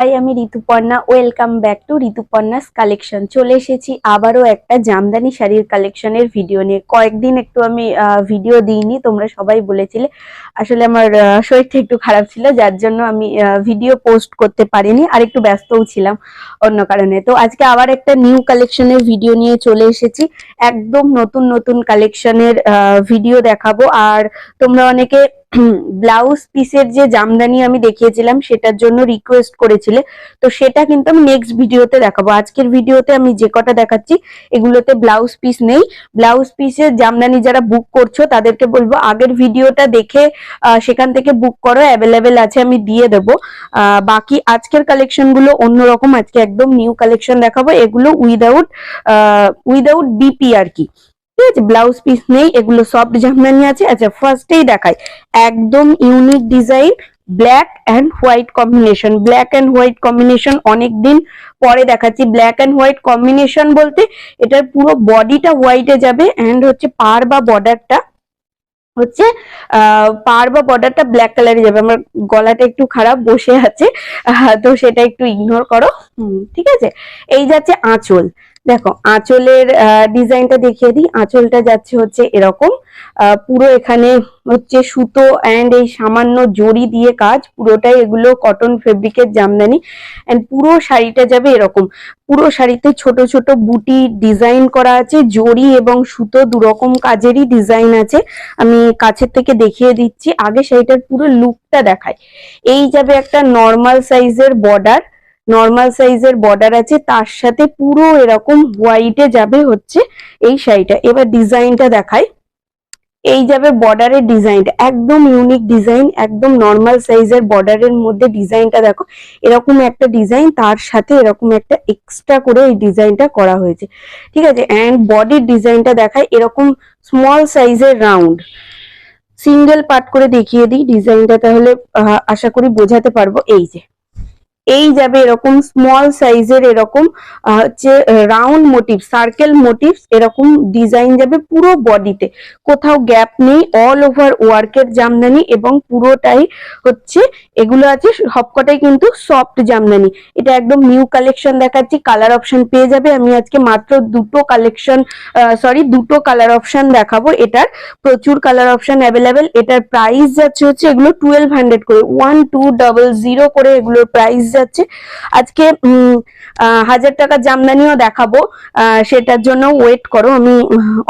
High, আমি Rituparna. Welcome back to Rituparna's collection. চলে এসেছি আবারও একটা জামদানি শাড়ির কালেকশনের ভিডিও নিয়ে। কয়েকদিন একটু আমি ভিডিও দিইনি, তোমরা সবাই বলেছিলে। আসলে আমার শরীরটা একটু খারাপ ছিল, যার জন্য আমি ভিডিও পোস্ট করতে পারিনি, আর একটু ব্যস্তও ছিলাম অন্য কারণে। তো আজকে আবার একটা নিউ কালেকশনের ভিডিও নিয়ে চলে এসেছি। একদম নতুন নতুন কালেকশনের ভিডিও দেখাবো। আর তোমরা অনেকে ব্লাউজ পিসের যে জামদানি আমি দেখিয়েছিলাম সেটার জন্য রিকোয়েস্ট করেছিলে, তো সেটা কিন্তু আমি নেক্সট ভিডিওতে দেখাবো। আজকের ভিডিওতে আমি যে কটা দেখাচ্ছি এগুলোতে ব্লাউজ পিস নেই। ব্লাউজ পিসের জামদানি যারা বুক করছো তাদেরকে বলবো আগের ভিডিওটা দেখে সেখান থেকে বুক করো, অ্যাভেলেবেল আছে, আমি দিয়ে দেবো। বাকি আজকের কালেকশন গুলো অন্যরকম, আজকে একদম নিউ কালেকশন দেখাবো। এগুলো উইদাউট বিপি আর কি, ঠিক আছে? ব্লাউজ পিস নেই, এগুলো সফট জামদানি আছে। আচ্ছা, ফার্স্টেই দেখাই একদম unique design, black and white combination. Black and white combination অনেকদিন পরে দেখাচ্ছি। ব্ল্যাক অ্যান্ড হোয়াইট কম্বিনেশন বলতে এটার পুরো বডিটা হোয়াইটে যাবে, অ্যান্ড হচ্ছে পার বা বর্ডারটা হচ্ছে পার বা বর্ডারটা ব্ল্যাক কালারে যাবে। আমার গলাটা একটু খারাপ, বসে আছে, তো সেটা একটু ইগনোর করো। ঠিক আছে। এই যাচ্ছে আঁচল। দেখো আঁচলের ডিজাইনটা দেখিয়ে দিই। আঁচলটা যাচ্ছে হচ্ছে এরকম, পুরো এখানে হচ্ছে সুতো অ্যান্ড এই সামান্য জড়ি দিয়ে কাজ, পুরোটাই এগুলো কটন ফেব্রিকের জামদানি। অ্যান্ড পুরো শাড়িটা যাবে এরকম। পুরো শাড়িতে ছোট ছোট বুটি ডিজাইন করা আছে, জড়ি এবং সুতো দুরকম কাজেরই ডিজাইন আছে। আমি কাছের থেকে দেখিয়ে দিচ্ছি, আগে শাড়িটার পুরো লুকটা দেখায়। এই যাবে একটা নর্মাল সাইজের বর্ডার, নর্মাল সাইজের বর্ডার আছে, তার সাথে পুরো এরকম হোয়াইটে যাবে হচ্ছে এই শাড়িটা। এবার ডিজাইনটা দেখায়। এই যাবে বর্ডারের ডিজাইনটা, একদম ইউনিক ডিজাইন, একদম নর্মাল সাইজের বর্ডারের মধ্যে ডিজাইনটা দেখো। এরকম একটা ডিজাইন, তার সাথে এরকম একটা এক্সট্রা করে এই ডিজাইনটা করা হয়েছে, ঠিক আছে? এন্ড বডির ডিজাইনটা দেখায় এরকম স্মল সাইজের রাউন্ড। সিঙ্গেল পার্ট করে দেখিয়ে দিই ডিজাইনটা, তাহলে আশা করি বোঝাতে পারবো। এই যে এই যাবে এরকম স্মল সাইজের এরকম হচ্ছে রাউন্ড মোটিভ, সার্কেল মোটিভ, এরকম ডিজাইন যাবে পুরো বডিতে, কোথাও গ্যাপ নেই। অল ওভার ওয়ার্কের জামদানি এবং পুরোটাই হচ্ছে এগুলো আছে সবকটাই কিন্তু সফট জামদানি। এটা একদম নিউ কালেকশন দেখাচ্ছি। কালার অপশন পেয়ে যাবে। আমি আজকে মাত্র দুটো কালার অপশন দেখাবো। এটার প্রচুর কালার অপশন অ্যাভেলেবেল। এটার প্রাইস যাচ্ছে হচ্ছে এগুলো 1200 করে, 1200 করে এগুলোর প্রাইস যাচ্ছে। আজকে 1000 টাকার জামদানিও দেখাবো, সেটার জন্য ওয়েট করো। আমি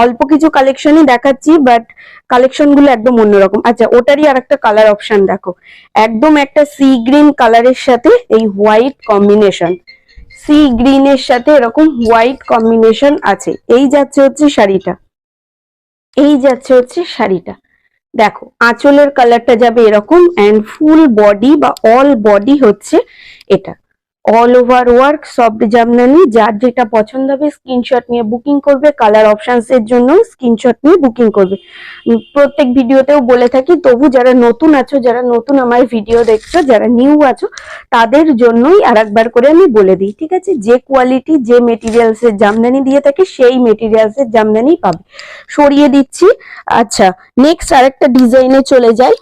অল্প কিছু কালেকশনই দেখাচ্ছি, বাট কালেকশন গুলো একদম অন্যরকম। আচ্ছা, ওটারই আর একটা কালার অপশন দেখো, একদম একটা সি গ্রিন কালারের সাথে এই হোয়াইট কম্বিনেশন, সি গ্রিনের সাথে এরকম হোয়াইট কম্বিনেশন আছে। এই যাচ্ছে হচ্ছে শাড়িটা, এই যাচ্ছে হচ্ছে শাড়িটা। দেখো আঁচলের কালারটা যাবে এরকম, এন্ড ফুল বডি বা অল বডি হচ্ছে এটা। All over work soft Jamdani. যার যেটা পছন্দ হবে স্ক্রিনশট নিয়ে বুকিং করবে। কালার অপশনস এর জন্য স্ক্রিনশট নিয়ে বুকিং করবে। প্রত্যেক ভিডিওতেও বলে থাকি, তবু যারা নতুন আছো, যারা নতুন আমার ভিডিও দেখছো, যারা নিউ আছো, তাদের জন্যই আর একবার করে আমি বলে দিই, ঠিক আছে? যে কোয়ালিটি যে মেটেরিয়ালস এর জামদানি দিয়ে থাকে সেই মেটেরিয়ালস এর জামদানি পাবে। সরিয়ে দিচ্ছি। আচ্ছা, নেক্সট আরেকটা ডিজাইনে চলে যাই।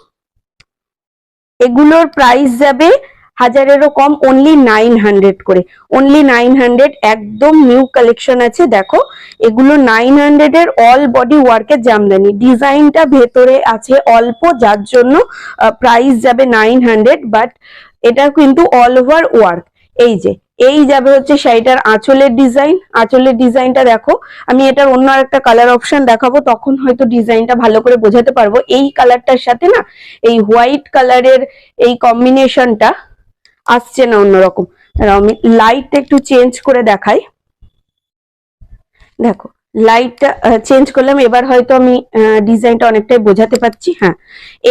এগুলোর প্রাইস যাবে 1000-এরও কম, অনলি 900 করে, অনলি 900। একদম নিউ কালেকশন আছে। দেখো এগুলো 900 এর অল বডি ওয়ার্কের জামদানি। ডিজাইনটা ভেতরে আছে অল্প, যার জন্য প্রাইস যাবে 900, বাট এটা কিন্তু অল ওভার ওয়ার্ক। এই যে এই যাবে হচ্ছে শাড়িটার আঁচলের ডিজাইন। আঁচলের ডিজাইনটা দেখো। আমি এটার অন্য একটা কালার অপশন দেখাবো, তখন হয়তো ডিজাইনটা ভালো করে বোঝাতে পারবো। এই কালারটার সাথে না এই হোয়াইট কালারের এই কম্বিনেশনটা আসছে না, অন্যরকম। আমি লাইটটা একটু চেঞ্জ করে দেখাই। দেখো লাইটটা চেঞ্জ করলাম, এবার হয়তো আমি ডিজাইনটা অনেকটাই বোঝাতে পারছি। হ্যাঁ,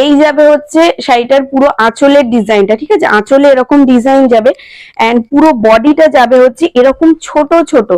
এই যাবে হচ্ছে শাড়িটার পুরো আঁচলের ডিজাইনটা, ঠিক আছে? আঁচলে এরকম ডিজাইন যাবে, এন্ড পুরো বডিটা যাবে হচ্ছে এরকম ছোট ছোট,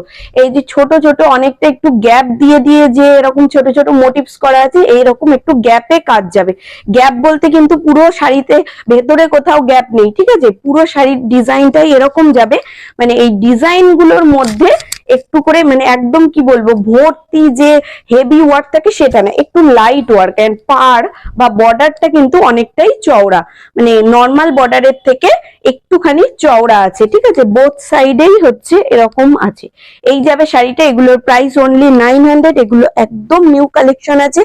এই যে ছোট ছোট অনেকটা একটু গ্যাপ দিয়ে দিয়ে যে এরকম ছোট ছোট মোটিভস করা আছে, এইরকম একটু গ্যাপে কাজ যাবে। গ্যাপ বলতে কিন্তু পুরো শাড়িতে ভেতরে কোথাও গ্যাপ নেই, ঠিক আছে? পুরো শাড়ির ডিজাইনটাই এরকম যাবে, মানে এই ডিজাইন গুলোর মধ্যে একটু করে মানে একদম কি বলবো ভর্তি যে হেভি ওয়ার্ক থাকে সেটা না, একটু লাইট ওয়ার্ক। এন্ড পার বা বর্ডারটা কিন্তু অনেকটাই চওড়া, মানে নর্মাল বর্ডারের থেকে একটুখানি চওড়া আছে, ঠিক আছে, বোথ সাইডেই হচ্ছে এরকম আছে। এই যাবে শাড়িটা, এগুলোর প্রাইস অনলি 900। এগুলো একদম নিউ কালেকশন আছে,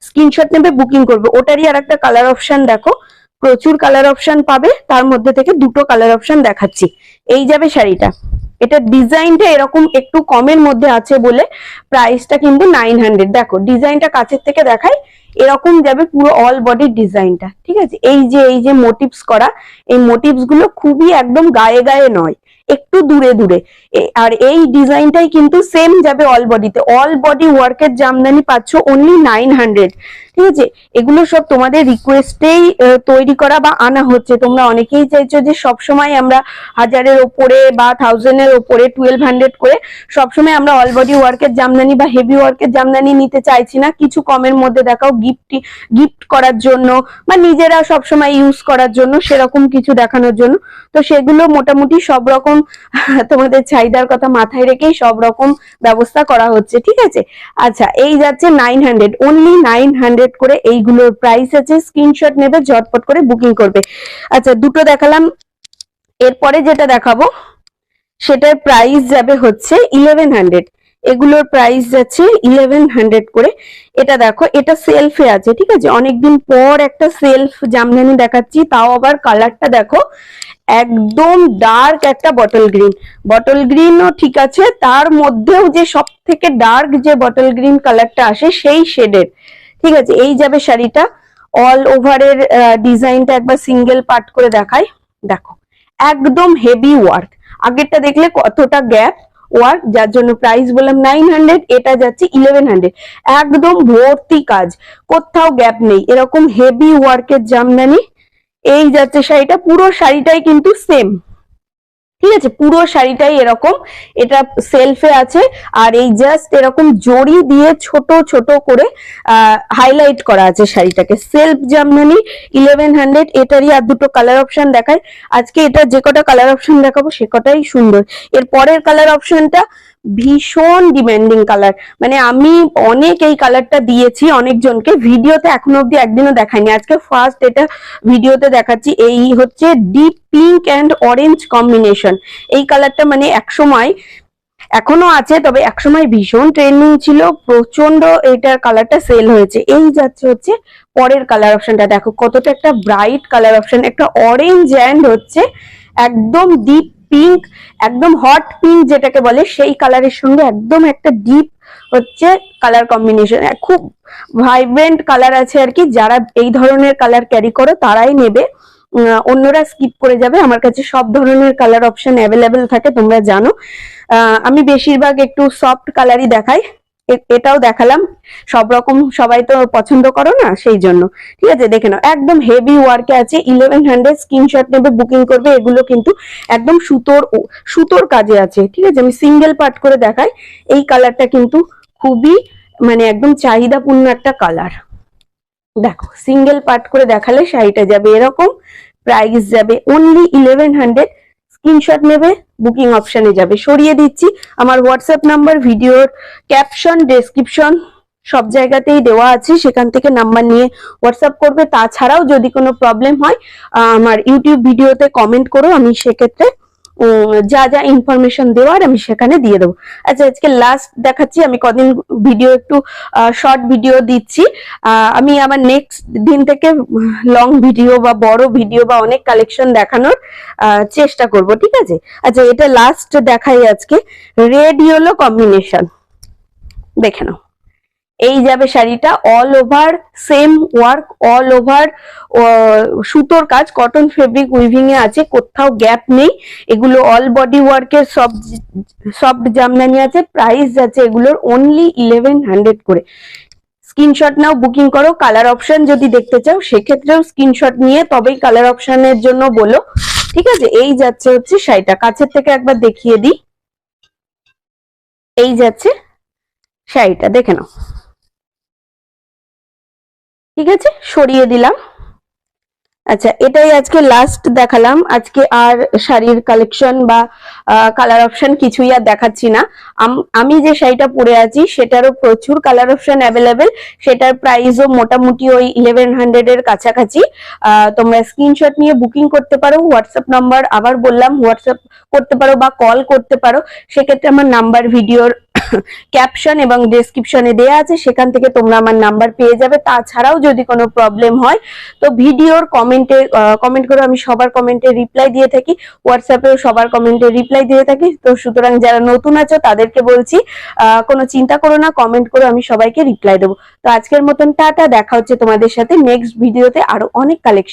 স্ক্রিনশট নেবে বুকিং করবে। ওটারই আর একটা কালার অপশন দেখো, প্রচুর কালার অপশন পাবে, তার মধ্যে থেকে দুটো কালার অপশন দেখাচ্ছি। এই যাবে শাড়িটা, এটা ডিজাইনটা এরকম একটু কমের মধ্যে আছে বলে প্রাইসটা কিন্তু 900। দেখো ডিজাইনটা কাছের থেকে দেখাই, এরকম যাবে পুরো অল বডির ডিজাইনটা, ঠিক আছে। এই যে মোটিভস করা, এই মোটিভস গুলো খুবই একদম গায়ে গায়ে নয়, একটু দূরে দূরে। আর এই ডিজাইনটাই কিন্তু সেম যাবে অল বডিতে, অল বডি ওয়ার্কের জামদানি পাচ্ছ অনলি 900, ঠিক আছে। এগুলো সব তোমাদের রিকোয়েস্টেই তৈরি করা বা আনা হচ্ছে। তোমরা অনেকেই চাইছো যে সবসময় আমরা 1000-এর ওপরে বা 1000-এর ওপরে 1200 করে সবসময় আমরা অল বডি ওয়ার্কের জামদানি বা হেভি ওয়ার্কের জামদানি নিতে চাইছি না, কিছু কমের মধ্যে দেখাও, গিফট করার জন্য বা নিজেরা সবসময় ইউজ করার জন্য, সেরকম কিছু দেখানোর জন্য। তো সেগুলো মোটামুটি সব রকম তোমাদের চাহিদার কথা মাথায় রেখেই সব রকম ব্যবস্থা করা হচ্ছে, ঠিক আছে। আচ্ছা, এই যাচ্ছে 900, অনলি 900 করে এইগুলোর প্রাইস আছে। স্ক্রিনশট নেবে, ঝটপট করে বুকিং করবে। আচ্ছা, দুটো দেখালাম, এরপরে যেটা দেখাবো সেটার প্রাইস যাবে হচ্ছে 1100। এগুলোর প্রাইস যাচ্ছে 1100 করে। এটা দেখো, এটা সেলফে আছে, ঠিক আছে, অনেকদিন পর একটা সেলফ জামদানি দেখাচ্ছি, তাও আবার কালারটা দেখো একদম ডার্ক একটা বটল গ্রিনও ঠিক আছে, তার মধ্যেও যে সব থেকে ডার্ক যে বটল গ্রিন কালারটা আসে সেই শেডের, ঠিক আছে। এই যাবে শাড়িটা, অল ওভারের ডিজাইনটা একবার সিঙ্গেল পার্ট করে দেখাই। দেখো একদম হেভি ওয়ার্ক, আগেরটা দেখলে কতটা গ্যাপ ওয়ার্ক, যার জন্য প্রাইস বললাম 900, এটা যাচ্ছে 1100। একদম ভর্তি কাজ, কোথাও গ্যাপ নেই, এরকম হেভি ওয়ার্কের জামদানি। এই যাচ্ছে শাড়িটা, পুরো শাড়িটাই কিন্তু সেম, ঠিক আছে, পুরো শাড়িটাই এরকম, এটা সেলফে আছে। আর এই জাস্ট এরকম জড়ি দিয়ে ছোট ছোট করে হাইলাইট করা আছে শাড়িটাকে, সেলফ জামদানি 1100। এটারই আর দুটো কালার অপশন দেখায় আজকে, এটা যে কটা কালার অপশন দেখাবো সে কটাই সুন্দর। এর পরের কালার অপশনটা ভীষণ ডিমান্ডিং কালার, মানে আমি অনেক এই কালারটা দিয়েছি অনেকজনকে, ভিডিওতে এখনো অব্দি একদিনও দেখাইনি, আজকে ফার্স্ট এটা ভিডিওতে দেখাচ্ছি। এই হচ্ছে deep pink and orange combination. এই কালারটা মানে একসময়, এখনো আছে তবে একসময় ভীষণ ট্রেন্ডিং ছিল, প্রচন্ড এটার কালারটা সেল হয়েছে। এই যাচ্ছে হচ্ছে পরের কালার অপশনটা, দেখো কতটা একটা ব্রাইট কালার অপশন, একটা অরেঞ্জ অ্যান্ড হচ্ছে একদম ডিপ পিঙ্ক, একদম হট পিঙ্ক যেটাকে বলে সেই কালারের সঙ্গে একদম একটা ডিপ হচ্ছে কালার কম্বিনেশন, খুব ভাইব্রেন্ট কালার আছে আর কি। যারা এই ধরনের কালার ক্যারি করো তারাই নেবে, অন্যরা স্কিপ করে যাবে। আমার কাছে সব ধরনের কালার অপশন অ্যাভেলেবেল থাকে, তোমরা জানো। আমি বেশিরভাগ একটু সফট কালারই দেখাই, এটাও দেখালাম, সব রকম সবাই তো পছন্দ করো না, সেই জন্য, ঠিক আছে। দেখে নাও একদম হেভি ওয়ার্কে আছে, 1100। স্ক্রিনশট নেবে বুকিং করবে। এগুলো কিন্তু একদম সুতোর কাজে আছে, ঠিক আছে। আমি সিঙ্গেল পার্ট করে দেখাই, এই কালারটা কিন্তু খুবই মানে একদম চাহিদাপূর্ণ একটা কালার। দেখো সিঙ্গেল পার্ট করে দেখালে শাড়িটা যাবে এরকম, প্রাইস যাবে অনলি 1100। স্ক্রিনশট নেবে, বুকিং অপশনে যাবে। সরিয়ে দিচ্ছি আমার হোয়াটসঅ্যাপ নাম্বার, ভিডিওর ক্যাপশন ডেসক্রিপশন সব জায়গাতেই দেওয়া আছে, সেখান থেকে নাম্বার নিয়ে হোয়াটসঅ্যাপ করবে। তাছাড়াও যদি কোনো প্রবলেম হয় আমার ইউটিউব ভিডিওতে কমেন্ট করো, আমি সেক্ষেত্রে যা যা ইনফরমেশন দেওয়ার আমি সেখানে দিয়ে দেবো। আচ্ছা, আজকে লাস্ট দেখাচ্ছি, আমি কদিন ভিডিও একটু শর্ট ভিডিও দিচ্ছি, আমি আমার নেক্সট দিন থেকে লং ভিডিও বা বড় ভিডিও বা অনেক কালেকশন দেখানোর চেষ্টা করব, ঠিক আছে। আচ্ছা, এটা লাস্ট দেখাই আজকে, রেড ইয়েলো কম্বিনেশন, দেখে নাও। এই যাবে শাড়িটা, all over same work, all over সুতোর কাজ, কটন ফেব্রিক উইভিং এ আছে, কোথাও গ্যাপ নেই। এগুলো অল বডি ওয়ার্কের সফট জামদানি আছে। প্রাইস যাচ্ছে এগুলোর অনলি 1100 করে। স্ক্রিনশট নাও, বুকিং করো। কালার অপশন যদি দেখতে চাও সেক্ষেত্রেও স্ক্রিনশট নিয়ে তবেই কালার অপশনের জন্য বলো, ঠিক আছে। এই যাচ্ছে হচ্ছে শাড়িটা, কাছের থেকে একবার দেখিয়ে দিই। এই যাচ্ছে শাড়িটা, দেখে নাও, ঠিক আছে। সরিয়ে দিলাম। আচ্ছা, এটাই আজকে লাস্ট দেখালাম। আজকে আর শাড়ির কালেকশন বা কালার অপশন কিছুই আর দেখাচ্ছি না। আমি যে শাড়িটা পরে আছি সেটারও প্রচুর কালার অপশন অ্যাভেলেবেল, সেটার প্রাইসও মোটামুটি ওই 1100 এর কাছাকাছি। তোমরা স্ক্রিনশট নিয়ে বুকিং করতে পারো। হোয়াটসঅ্যাপ নাম্বার আবার বললাম, হোয়াটসঅ্যাপ করতে পারো বা কল করতে পারো। সেক্ষেত্রে আমার নাম্বার ভিডিওর ক্যাপশন এবং ডেসক্রিপশনে দেয়া আছে, সেখান থেকে তোমরা আমার নাম্বার পেয়ে যাবে। তাছাড়াও যদি কোনো প্রবলেম হয় তো ভিডিওর কমেন্ট করে, আমি সবার কমেন্টে রিপ্লাই দিয়ে থাকি, হোয়াটসঅ্যাপেও সবার কমেন্টে রিপ্লাই দিয়ে থাকি। তো সুতরাং যারা নতুন আছো তাদেরকে বলছি কোনো চিন্তা করো না, কমেন্ট করো, আমি সবাইকে রিপ্লাই দেবো। তো আজকের মতন টাটা, দেখা হচ্ছে তোমাদের সাথে নেক্সট ভিডিওতে আরো অনেক কালেকশন